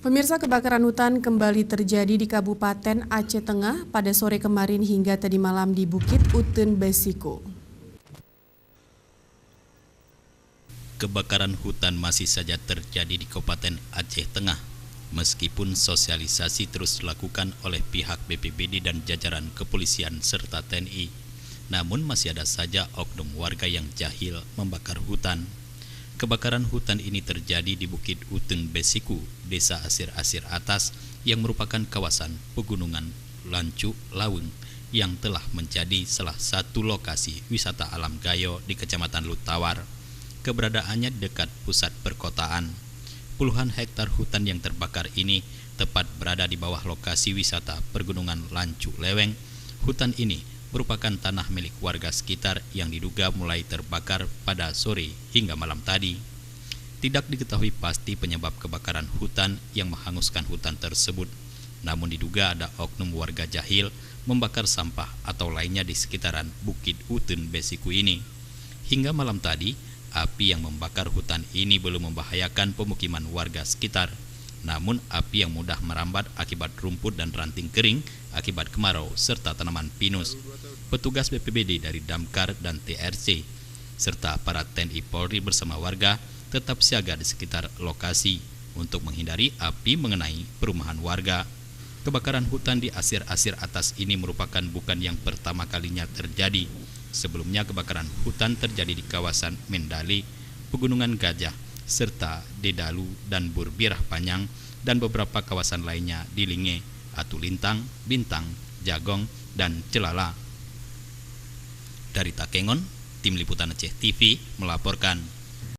Pemirsa, kebakaran hutan kembali terjadi di Kabupaten Aceh Tengah pada sore kemarin hingga tadi malam di Bukit Uten Besiko. Kebakaran hutan masih saja terjadi di Kabupaten Aceh Tengah, meskipun sosialisasi terus dilakukan oleh pihak BPBD dan jajaran kepolisian serta TNI. Namun masih ada saja oknum warga yang jahil membakar hutan. Kebakaran hutan ini terjadi di Bukit Uten Besiko, Desa Asir-Asir Atas, yang merupakan kawasan pegunungan Lancu Laweng yang telah menjadi salah satu lokasi wisata alam Gayo di Kecamatan Lutawar. Keberadaannya di dekat pusat perkotaan. Puluhan hektar hutan yang terbakar ini tepat berada di bawah lokasi wisata Pergunungan Lancu Leweng. Hutan ini merupakan tanah milik warga sekitar yang diduga mulai terbakar pada sore hingga malam tadi. Tidak diketahui pasti penyebab kebakaran hutan yang menghanguskan hutan tersebut, namun diduga ada oknum warga jahil membakar sampah atau lainnya di sekitaran Bukit Uten Besiko ini. Hingga malam tadi, api yang membakar hutan ini belum membahayakan pemukiman warga sekitar. Namun api yang mudah merambat akibat rumput dan ranting kering akibat kemarau serta tanaman pinus. Petugas BPBD dari Damkar dan TRC serta aparat TNI Polri bersama warga tetap siaga di sekitar lokasi untuk menghindari api mengenai perumahan warga. Kebakaran hutan di Asir-Asir Atas ini merupakan bukan yang pertama kalinya terjadi. Sebelumnya kebakaran hutan terjadi di kawasan Mendali, Pegunungan Gajah, serta Dedalu dan Burbirah Panyang, dan beberapa kawasan lainnya di Linge, Atulintang, Bintang, Jagong, dan Celala. Dari Takengon, Tim Liputan Aceh TV melaporkan.